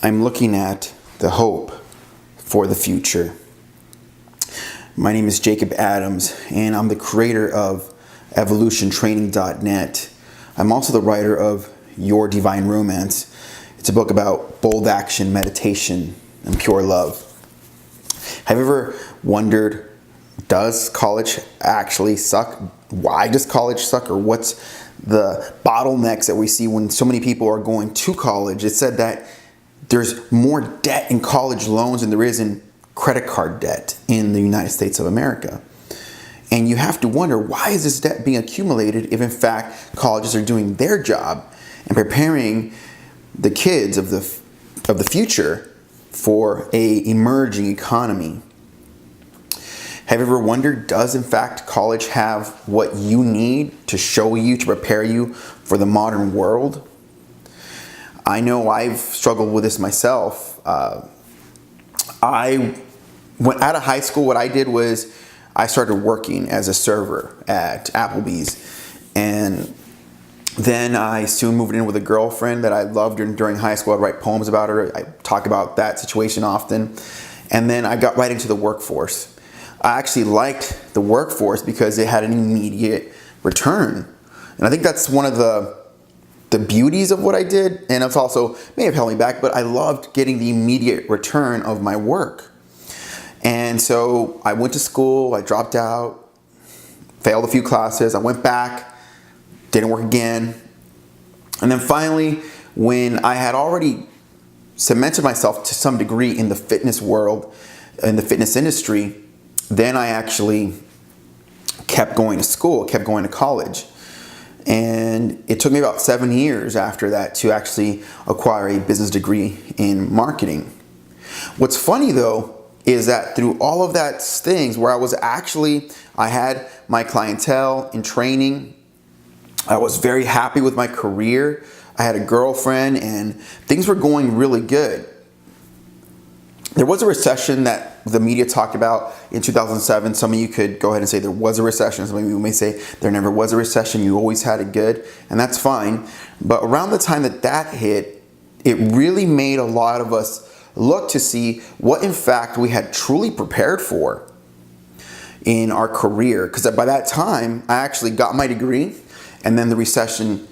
I'm looking at the hope for the future. My name is Jacob Adams, and I'm the creator of evolutiontraining.net. I'm also the writer of Your Divine Romance. It's a book about bold action, meditation, and pure love. Have you ever wondered, does college actually suck? Why does college suck? Or what's the bottlenecks that we see when so many people are going to college? It's said that there's more debt in college loans than there is in credit card debt in the United States of America. And you have to wonder, why is this debt being accumulated if in fact colleges are doing their job and preparing the kids of the future for a emerging economy? Have you ever wondered, does in fact college have what you need to show you, to prepare you for the modern world? I know I've struggled with this myself. I went out of high school. What I did was I started working as a server at Applebee's, and then I soon moved in with a girlfriend that I loved during high school. I'd write poems about her. I talk about that situation often. And then I got right into the workforce. I actually liked the workforce because it had an immediate return. And I think that's one of the beauties of what I did, and it's also may have held me back, but I loved getting the immediate return of my work. And so I went to school, I dropped out, failed a few classes, I went back, didn't work again. And then finally, when I had already cemented myself to some degree in the fitness world, in the fitness industry, then I actually kept going to school, kept going to college. And it took me about 7 years after that to actually acquire a business degree in marketing. What's funny though is that through all of that things where I had my clientele in training, I was very happy with my career, I had a girlfriend, and things were going really good. There was a recession that the media talked about in 2007. Some of you could go ahead and say there was a recession. Some of you may say there never was a recession. You always had it good, and that's fine. But around the time that hit, it really made a lot of us look to see what in fact we had truly prepared for in our career. Because by that time, I actually got my degree, and then the recession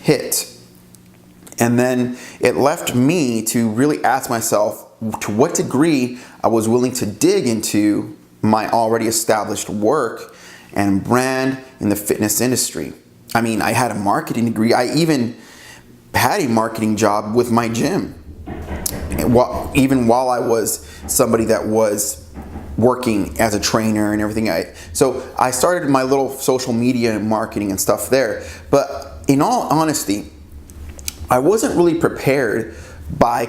hit. And then it left me to really ask myself to what degree I was willing to dig into my already established work and brand in the fitness industry. I mean, I had a marketing degree. I even had a marketing job with my gym, even while I was somebody that was working as a trainer and everything. So I started my little social media and marketing and stuff there. But in all honesty, I wasn't really prepared by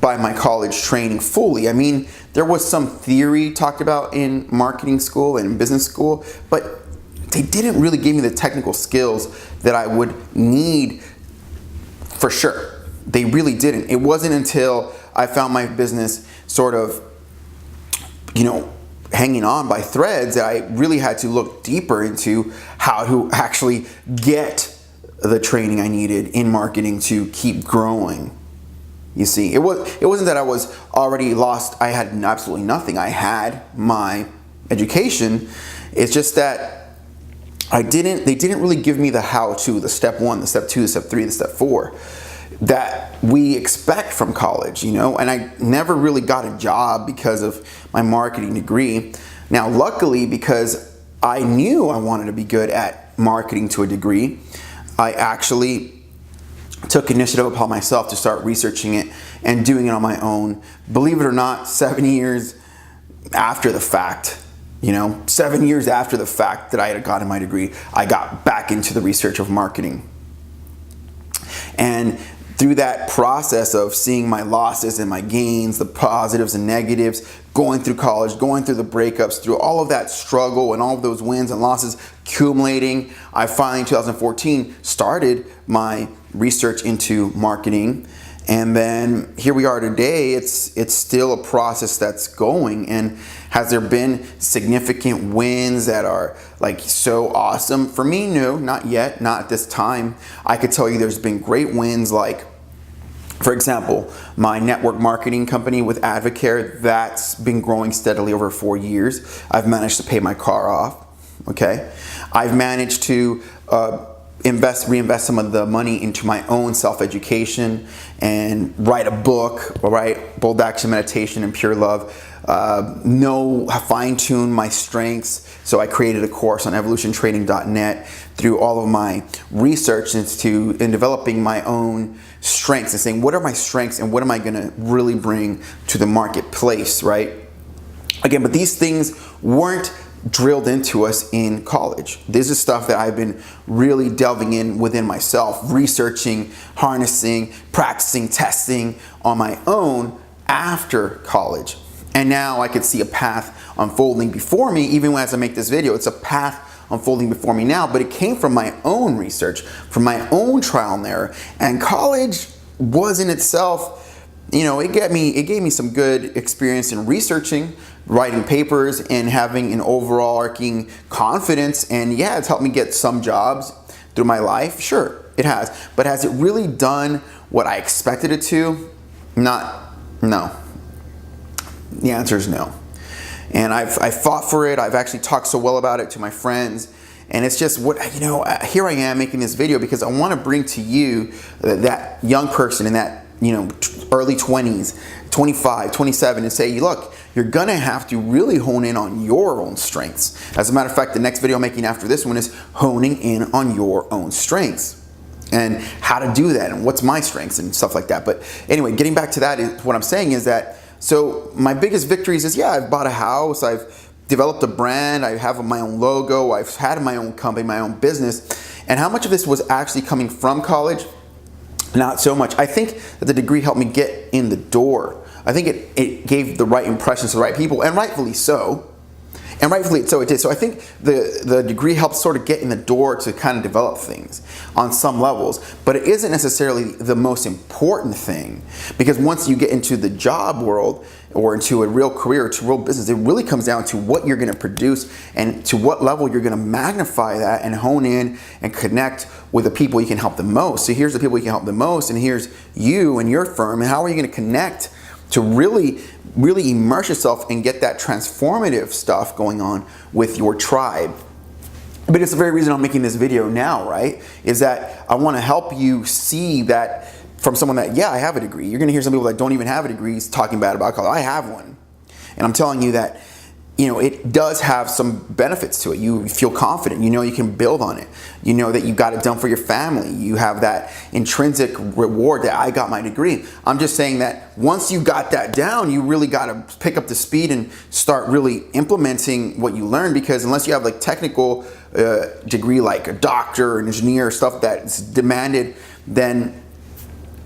my college training fully. I mean, there was some theory talked about in marketing school and business school, but they didn't really give me the technical skills that I would need for sure. They really didn't. It wasn't until I found my business sort of, hanging on by threads that I really had to look deeper into how to actually get the training I needed in marketing to keep growing. You see, it wasn't that I was already lost. I had absolutely nothing. I had my education. It's just that they didn't really give me the how-to, the step 1, the step 2, the step 3, the step 4 that we expect from college, and I never really got a job because of my marketing degree. Now, luckily, because I knew I wanted to be good at marketing to a degree, I actually took initiative upon myself to start researching it and doing it on my own. Believe it or not, 7 years after the fact, 7 years after the fact that I had gotten my degree, I got back into the research of marketing. And through that process of seeing my losses and my gains, the positives and negatives, going through college, going through the breakups, through all of that struggle and all of those wins and losses accumulating, I finally in 2014 started my research into marketing. And then here we are today. It's still a process that's going. And has there been significant wins that are like so awesome? For me, no, not yet, not at this time. I could tell you there's been great wins like For example, my network marketing company with Advocare, that's been growing steadily over 4 years. I've managed to pay my car off, okay? I've managed to reinvest some of the money into my own self-education and write a book, right? Bold Action, Meditation, and Pure Love. Fine-tune my strengths. So I created a course on evolutiontraining.net through all of my research in developing my own strengths and saying, what are my strengths and what am I gonna really bring to the marketplace, right? Again, but these things weren't drilled into us in college. This is stuff that I've been really delving in within myself, researching, harnessing, practicing, testing on my own after college. And now I could see a path unfolding before me, even as I make this video. It's a path unfolding before me now, but it came from my own research, from my own trial and error. And college was in itself, it gave me some good experience in researching, writing papers, and having an overall arcing confidence. And yeah, it's helped me get some jobs through my life. Sure, it has. But has it really done what I expected it to? No. The answer is no. And I've fought for it. I've actually talked so well about it to my friends. And it's just here I am making this video because I want to bring to you that young person in that, early 20s, 25, 27, and say, look, you're going to have to really hone in on your own strengths. As a matter of fact, the next video I'm making after this one is honing in on your own strengths and how to do that and what's my strengths and stuff like that. But anyway, getting back to that, what I'm saying is that, so my biggest victories is, I've bought a house, I've developed a brand, I have my own logo, I've had my own company, my own business. And how much of this was actually coming from college? Not so much. I think that the degree helped me get in the door. I think it gave the right impressions to the right people, and rightfully so. And rightfully so it did. So I think the degree helps sort of get in the door to kind of develop things on some levels. But it isn't necessarily the most important thing, because once you get into the job world or into a real career, to real business, it really comes down to what you're going to produce and to what level you're going to magnify that and hone in and connect with the people you can help the most. So here's the people you can help the most, and here's you and your firm, and how are you going to connect to really immerse yourself and get that transformative stuff going on with your tribe. But it's the very reason I'm making this video now, right? Is that I want to help you see that from someone that, I have a degree. You're going to hear some people that don't even have a degree talking bad about college. I have one. And I'm telling you that, it does have some benefits to it. You feel confident. You can build on it. You know that you got it done for your family. You have that intrinsic reward that I got my degree. I'm just saying that once you got that down, you really got to pick up the speed and start really implementing what you learned, because unless you have like technical degree like a doctor or an engineer, stuff that's demanded, then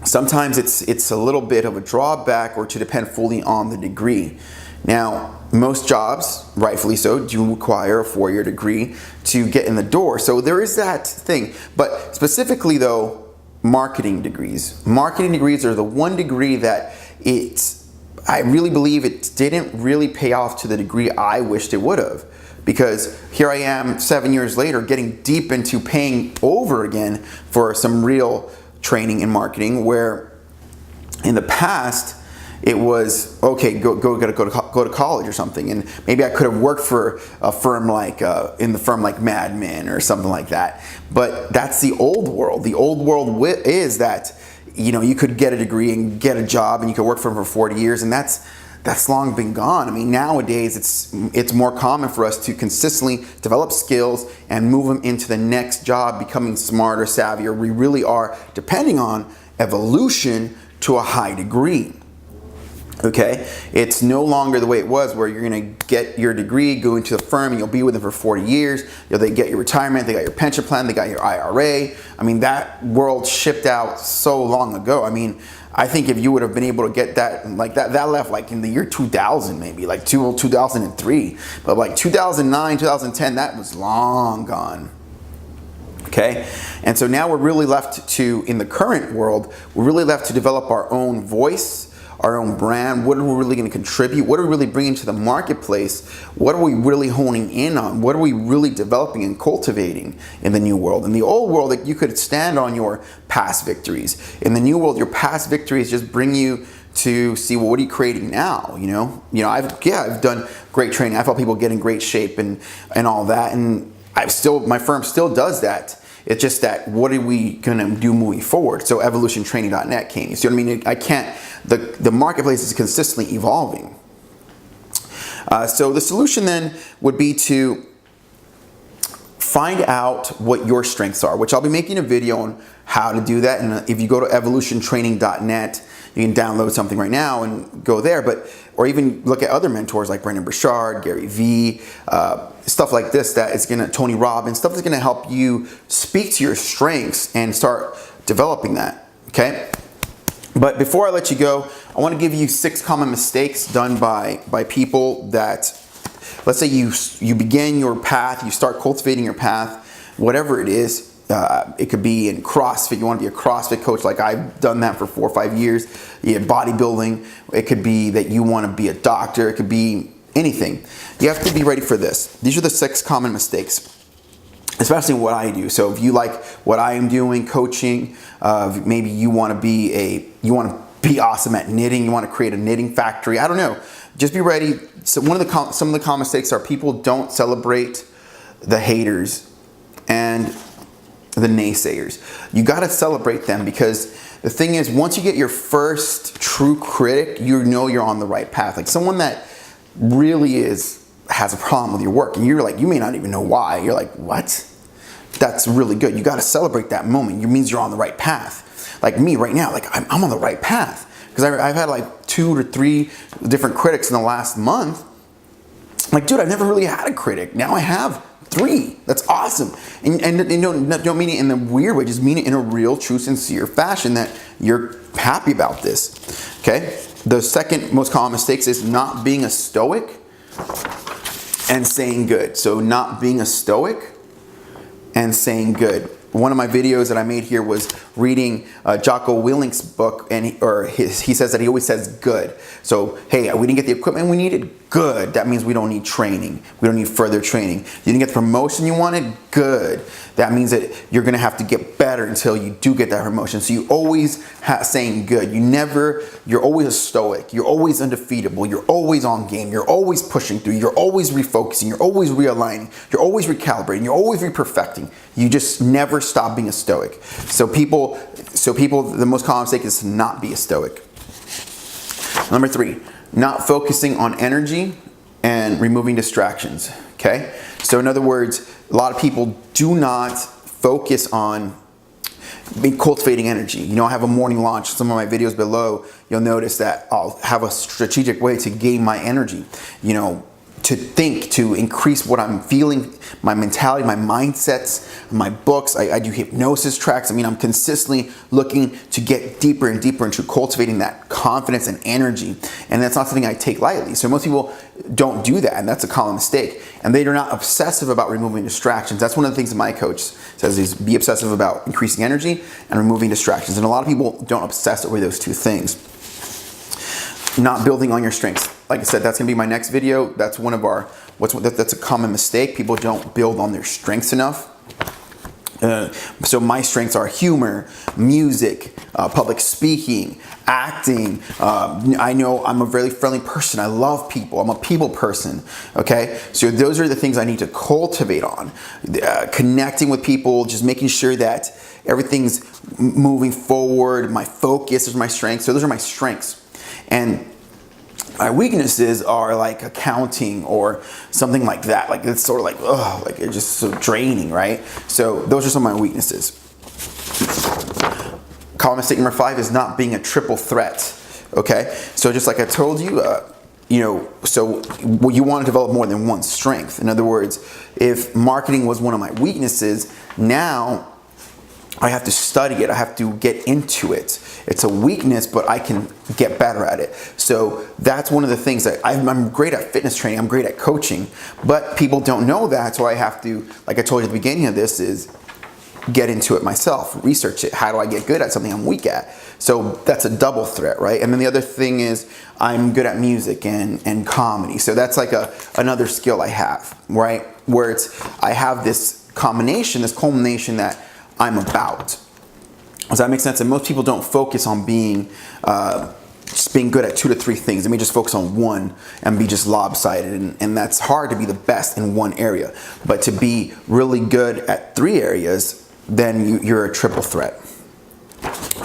sometimes it's a little bit of a drawback or to depend fully on the degree. Now, most jobs, rightfully so, do require a 4-year degree to get in the door. So there is that thing. But specifically though, marketing degrees. Marketing degrees are the one degree that I really believe it didn't really pay off to the degree I wished it would have. Because here I am 7 years later getting deep into paying over again for some real training in marketing, where in the past, it was, okay, go to college or something, and maybe I could have worked for a firm like Mad Men or something like that. But that's the old world. The old world is that you could get a degree and get a job, and you could work for them for 40 years, and that's long been gone. I mean, nowadays it's more common for us to consistently develop skills and move them into the next job, becoming smarter, savvier. We really are depending on evolution to a high degree. Okay, it's no longer the way it was, where you're going to get your degree, go into the firm, and you'll be with them for 40 years. They get your retirement, they got your pension plan, they got your IRA. I mean, that world shipped out so long ago. I mean, I think if you would have been able to get that, like that left like in the year 2000, maybe like 2003, but like 2009, 2010, that was long gone. Okay, and so now we're really left to, in the current world, we're really left to develop our own voice, our own brand. What are we really going to contribute? What are we really bringing to the marketplace? What are we really honing in on? What are we really developing and cultivating in the new world? In the old world, like, you could stand on your past victories. In the new world, your past victories just bring you to see, well, what are you creating now? I've done great training. I've helped people get in great shape and all that, and my firm still does that. It's just that, what are we gonna do moving forward? So evolutiontraining.net came. You see what I mean? The marketplace is consistently evolving. So the solution then would be to find out what your strengths are, which I'll be making a video on how to do that. And if you go to evolutiontraining.net, you can download something right now and go there, or even look at other mentors like Brendon Burchard, Gary Vee, stuff like this, Tony Robbins, stuff that's gonna help you speak to your strengths and start developing that, okay? But before I let you go, I wanna give you 6 common mistakes done by people that, let's say you begin your path, you start cultivating your path, whatever it is. It could be in CrossFit. You want to be a CrossFit coach, like I've done that for 4 or 5 years. Bodybuilding. It could be that you want to be a doctor. It could be anything. You have to be ready for this. These are the 6 common mistakes, especially what I do. So if you like what I am doing, coaching, maybe you want to be awesome at knitting. You want to create a knitting factory. I don't know. Just be ready. So some of the common mistakes are people don't celebrate the haters and the naysayers. You got to celebrate them, because the thing is, once you get your first true critic, you know you're on the right path. Like someone that really has a problem with your work, and you're like, you may not even know why. You're like, what? That's really good. You got to celebrate that moment. It means you're on the right path. Like me right now, like I'm on the right path, because I've had like 2 to 3 different critics in the last month. Like, dude, I've never really had a critic. Now I have 3. That's awesome. And don't mean it in the weird way, just mean it in a real, true, sincere fashion that you're happy about this. Okay? The second most common mistake is not being a stoic and saying good. So not being a stoic and saying good. One of my videos that I made here was reading Jocko Willink's book, and he says that he always says good. So, hey, we didn't get the equipment we needed? Good. That means we don't need training. We don't need further training. You didn't get the promotion you wanted? Good. That means that you're going to have to get better until you do get that promotion. So you always saying good. You're always a stoic. You're always undefeatable. You're always on game. You're always pushing through. You're always refocusing. You're always realigning. You're always recalibrating. You're always reperfecting. You just never stop being a stoic. So people, the most common mistake is to not be a stoic. Number 3, not focusing on energy and removing distractions. Okay? So in other words, a lot of people do not focus on cultivating energy. I have a morning launch. Some of my videos below, you'll notice that I'll have a strategic way to gain my energy. To think, to increase what I'm feeling, my mentality, my mindsets, my books. I do hypnosis tracks. I'm consistently looking to get deeper and deeper into cultivating that confidence and energy. And that's not something I take lightly. So most people don't do that, and that's a common mistake. And they are not obsessive about removing distractions. That's one of the things that my coach says, is be obsessive about increasing energy and removing distractions. And a lot of people don't obsess over those 2 things. Not building on your strengths. Like I said, that's gonna be my next video. That's that's a common mistake. People don't build on their strengths enough. So my strengths are humor, music, public speaking, acting. I know I'm a very friendly person. I love people. I'm a people person. Okay, so those are the things I need to cultivate on. Connecting with people, just making sure that everything's moving forward. My focus is my strengths. So those are my strengths. And my weaknesses are like accounting or something like that. Like it's sort of like, oh, like it's just so draining, right? So those are some of my weaknesses. Common mistake number 5 is not being a triple threat. Okay, so just like I told you, so you want to develop more than one strength. In other words, if marketing was one of my weaknesses, now I have to study it. I have to get into it. It's a weakness, but I can get better at it. So that's one of the things that I'm great at fitness training. I'm great at coaching, but people don't know that. So I have to, like I told you at the beginning of this, is get into it myself, research it. How do I get good at something I'm weak at? So that's a double threat, right? And then the other thing is I'm good at music and comedy. So that's like another skill I have, right? Where I have this combination, this culmination that I'm about. Does that make sense? And most people don't focus on just being good at 2 to 3 things. They may just focus on one and be just lopsided. And that's hard to be the best in one area. But to be really good at 3 areas, then you're a triple threat.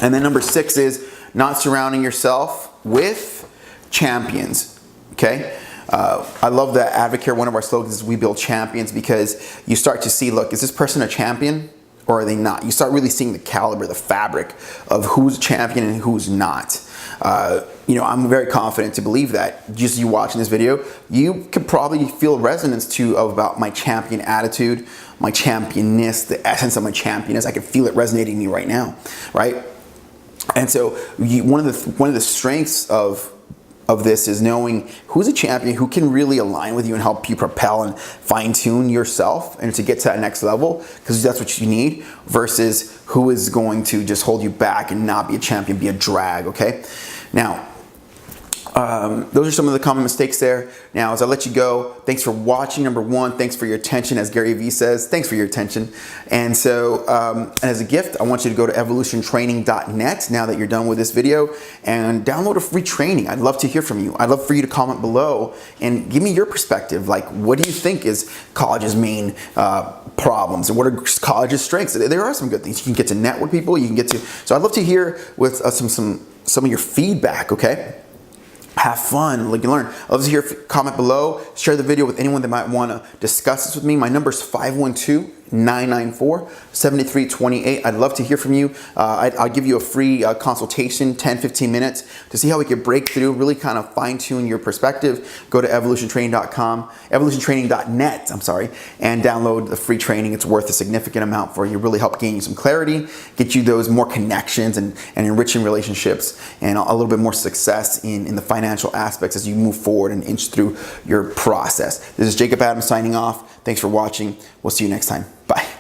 And then number 6 is not surrounding yourself with champions. Okay? I love that Advocare, one of our slogans is we build champions, because you start to see, look, is this person a champion or are they not? You start really seeing the caliber, the fabric of who's a champion and who's not. I'm very confident to believe that just you watching this video, you could probably feel resonance about my champion attitude, my championness, the essence of my championess. I can feel it resonating in me right now, right? And so one of the strengths of this is knowing who's a champion, who can really align with you and help you propel and fine tune yourself and to get to that next level, because that's what you need, versus who is going to just hold you back and not be a champion, be a drag, okay? Now, those are some of the common mistakes there. Now, as I let you go, thanks for watching. Number 1, thanks for your attention. As Gary Vee says, thanks for your attention. And so, and as a gift, I want you to go to evolutiontraining.net now that you're done with this video and download a free training. I'd love to hear from you. I'd love for you to comment below and give me your perspective. Like, what do you think is college's main problems, and what are college's strengths? There are some good things. You can get to network people. You can get to. So I'd love to hear with some of your feedback. Okay. Have fun, like you learn. I'd love to hear, comment below, share the video with anyone that might want to discuss this with me. My number is 512-994-7328. I'd love to hear from you. I'll give you a free consultation, 10-15 minutes, to see how we could break through, really kind of fine tune your perspective. Go to evolutiontraining.net, and download the free training. It's worth a significant amount for you. Really help gain you some clarity, get you those more connections and enriching relationships, and a little bit more success in the financial aspects as you move forward and inch through your process. This is Jacob Adams signing off. Thanks for watching. We'll see you next time. Bye.